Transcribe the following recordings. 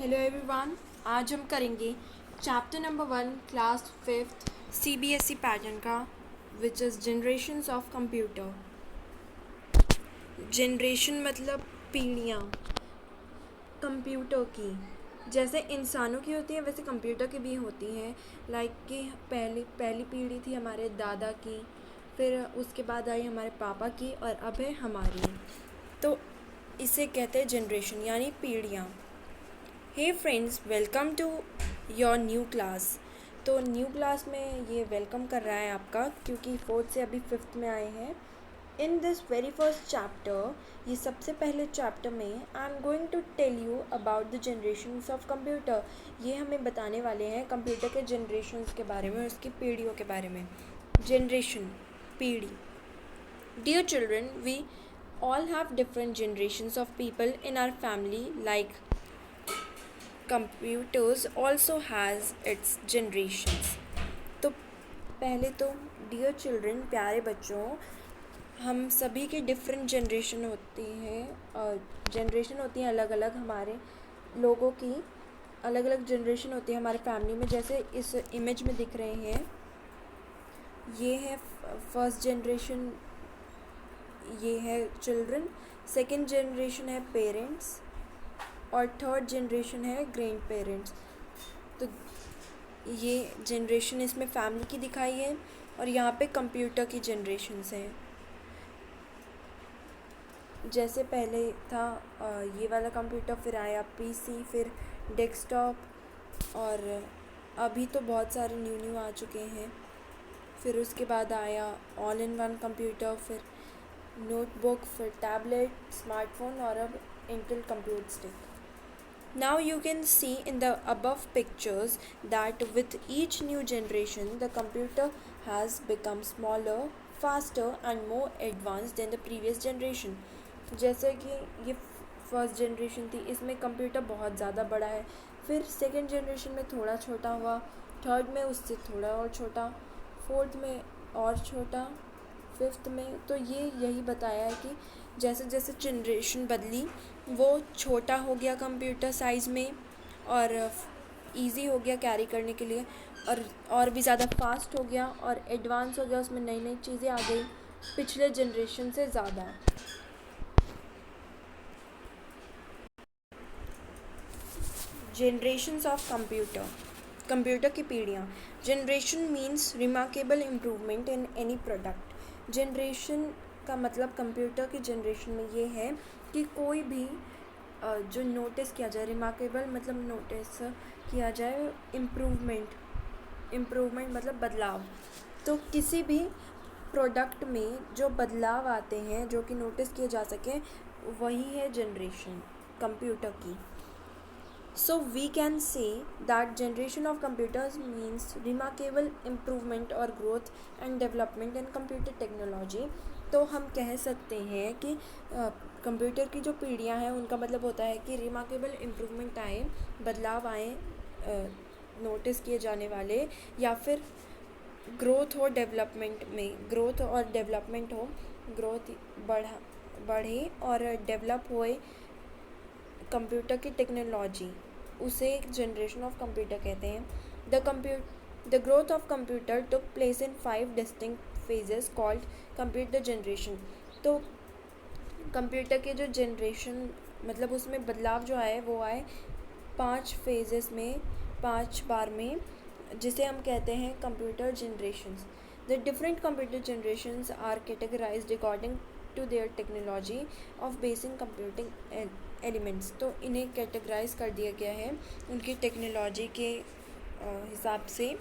Hello everyone. आज हम करेंगे chapter number 1 class 5th CBSE pattern का, which is generations of computer. Generation मतलब पीढ़ियाँ कंप्यूटर की। जैसे इंसानों की होती है वैसे कंप्यूटर की भी होती हैं। लाइक कि पहली पीढ़ी थी हमारे दादा की, फिर उसके बाद आई हमारे पापा की और अब है हमारी। तो इसे कहते हैं जनरेशन यानी पीढ़ियाँ। Hey friends, welcome to your new class. तो न्यू क्लास में ये वेलकम कर रहा है आपका, क्योंकि फोर्थ से अभी फिफ्थ में आए हैं। In this very first chapter, ये सबसे पहले चैप्टर में I am going to tell you about the generations of computer. ये हमें बताने वाले हैं कंप्यूटर के जनरेशन्स के बारे में, उसकी पीढ़ियों के बारे में। जनरेशन, पीढ़ी। Dear children, we all have different generations of people in our family, like computers also has its generations। तो पहले तो डियर चिल्ड्रन, प्यारे बच्चों, हम सभी की डिफरेंट जनरेशन होती हैं। जनरेशन होती हैं अलग अलग, हमारे लोगों की अलग अलग जनरेशन होती है हमारे फैमिली में। जैसे इस इमेज में दिख रहे हैं, ये है फर्स्ट जनरेशन, ये है चिल्ड्रन। सेकंड जनरेशन है पेरेंट्स और थर्ड जनरेशन है ग्रैंड पेरेंट्स। तो ये जनरेशन इसमें फैमिली की दिखाई है और यहाँ पे कंप्यूटर की जनरेशन्स हैं। जैसे पहले था ये वाला कंप्यूटर, फिर आया पीसी, फिर डेस्कटॉप, और अभी तो बहुत सारे न्यू आ चुके हैं। फिर उसके बाद आया ऑल इन वन कंप्यूटर, फिर नोटबुक, फिर टैबलेट, स्मार्टफोन और अब Intel computer stick. Now you can see in the above pictures that with each new generation the computer has become smaller, faster and more advanced than the previous generation। जैसे कि ये first generation थी, इसमें computer बहुत ज़्यादा बड़ा है। फिर सेकंड जनरेशन में थोड़ा छोटा हुआ, थर्ड में उससे थोड़ा और छोटा, फोर्थ में और छोटा, फिफ्थ में। तो ये यही बताया है कि जैसे जैसे जनरेशन बदली, वो छोटा हो गया कंप्यूटर साइज़ में और इजी हो गया कैरी करने के लिए, और भी ज़्यादा फास्ट हो गया और एडवांस हो गया, उसमें नई नई चीज़ें आ गई पिछले जनरेशन से ज़्यादा। जनरेशन्स ऑफ कंप्यूटर, कंप्यूटर की पीढ़ियाँ। Generation means remarkable improvement in any product. Generation का मतलब कंप्यूटर की जनरेशन में ये है कि कोई भी जो नोटिस किया जाए, रिमार्केबल मतलब नोटिस किया जाए, इम्प्रूवमेंट मतलब बदलाव। तो किसी भी प्रोडक्ट में जो बदलाव आते हैं, जो कि नोटिस किए जा सकें, वही है जनरेशन कंप्यूटर की। So we can say that generation of computers means remarkable improvement or growth and development in computer technology। तो हम कह सकते हैं कि कंप्यूटर की जो पीढ़ियाँ हैं उनका मतलब होता है कि रिमार्केबल इम्प्रूवमेंट आए, बदलाव आए नोटिस किए जाने वाले, या फिर ग्रोथ हो डेवलपमेंट में, ग्रोथ और डेवलपमेंट हो, ग्रोथ बढ़े और डेवलप होए कंप्यूटर की टेक्नोलॉजी, उसे एक जनरेशन ऑफ कंप्यूटर कहते हैं। The growth of computer took place in 5 distinct phases called computer generation. तो कंप्यूटर के जो जनरेशन मतलब उसमें बदलाव जो आए वो आए 5 फेजेस में, 5 बार में, जिसे हम कहते हैं computer generations. The different computer generations are categorized according to their technology of basic computing elements. तो इन्हें कैटेगराइज कर दिया गया है उनकी टेक्नोलॉजी के हिसाब से।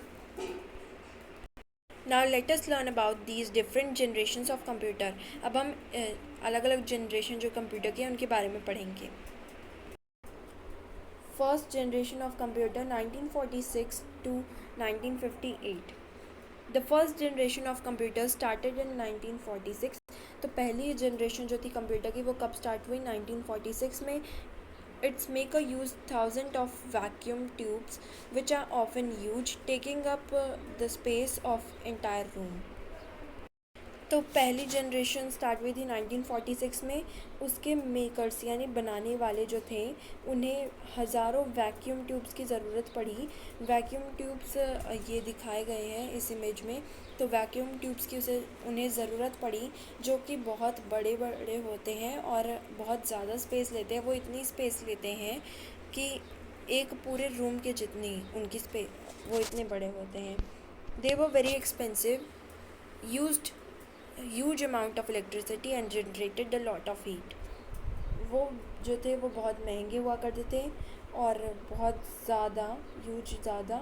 Now let us learn about these different generations of computer. अब हम अलग अलग जनरेशन जो कंप्यूटर की है उनके बारे में पढ़ेंगे। First generation of computer 1946 to 1958। The first generation of computer started in 1946। तो पहली जनरेशन जो थी कंप्यूटर की वो कब स्टार्ट हुई? 1946 में। Its maker use thousand of vacuum tubes which are often use taking up the space of entire room. तो पहली जनरेशन स्टार्ट हुई थी 1946 में। उसके मेकर्स यानी बनाने वाले जो थे, उन्हें हज़ारों वैक्यूम ट्यूब्स की ज़रूरत पड़ी। वैक्यूम ट्यूब्स ये दिखाए गए हैं इस इमेज में। तो वैक्यूम ट्यूब्स की उन्हें ज़रूरत पड़ी, जो कि बहुत बड़े बड़े होते हैं और बहुत ज़्यादा स्पेस लेते हैं। वो इतनी स्पेस लेते हैं कि एक पूरे रूम के जितनी उनकी स्पेस, वो इतने बड़े होते हैं। They were very expensive, used huge amount of electricity and generated a lot of heat। वो जो थे वो बहुत महंगे हुआ करते थे और बहुत ज़्यादा ज़्यादा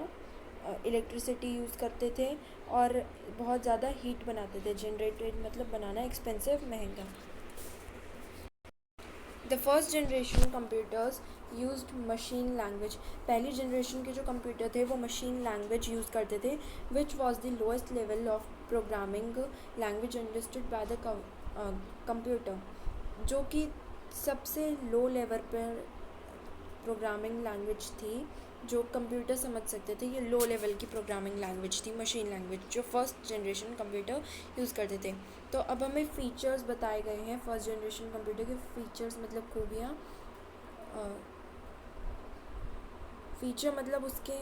इलेक्ट्रिसिटी यूज़ करते थे और बहुत ज़्यादा हीट बनाते थे। जनरेटेड मतलब बनाना, एक्सपेंसिव, महंगा। The first generation computers used machine language. पहली जनरेशन के जो कंप्यूटर थे वो मशीन लैंग्वेज यूज़ करते थे, which was the lowest level of programming language understood by the computer. जो कि सबसे लो लेवल पर प्रोग्रामिंग लैंग्वेज थी जो कंप्यूटर समझ सकते थे। ये लो लेवल की प्रोग्रामिंग लैंग्वेज थी, मशीन लैंग्वेज, जो फर्स्ट जनरेशन कंप्यूटर यूज़ करते थे। तो अब हमें फ़ीचर्स बताए गए हैं फर्स्ट जनरेशन कंप्यूटर के। फ़ीचर्स मतलब खूबियाँ, फ़ीचर मतलब उसके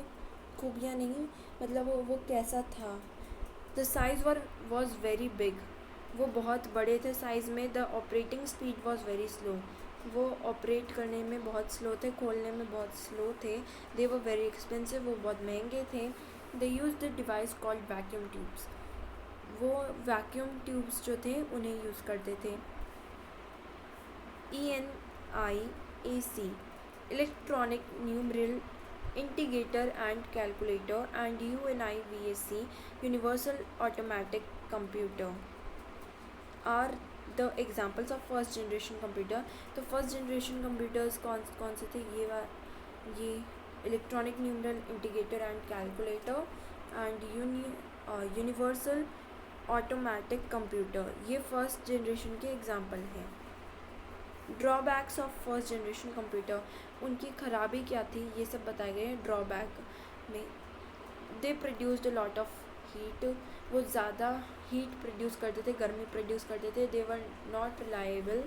खूबियाँ नहीं, मतलब वो कैसा था। The size was very big, वो बहुत बड़े थे साइज़ में। The operating speed was very slow, वो ऑपरेट करने में बहुत स्लो थे, खोलने में बहुत स्लो थे। दे वर वेरी एक्सपेंसिव, वो बहुत महंगे थे। They use the device called vacuum tubes, वो वैक्यूम ट्यूब्स जो थे उन्हें यूज़ करते थे। ENIAC, electronic numeral integrator and calculator, and UNIVAC, universal automatic computer, are the examples of first generation computer. तो फर्स्ट जनरेशन कंप्यूटर्स कौन कौन से थे? ये electronic numeral integrator and calculator and universal automatic computer, ये first generation के example हैं। Drawbacks of first generation computer, उनकी खराबी क्या थी ये सब बताए गए हैं ड्रॉबैक में। दे produced a lot of heat, वो ज़्यादा हीट प्रोड्यूस करते थे, गर्मी प्रोड्यूस करते थे। दे वर नॉट रिलायबल,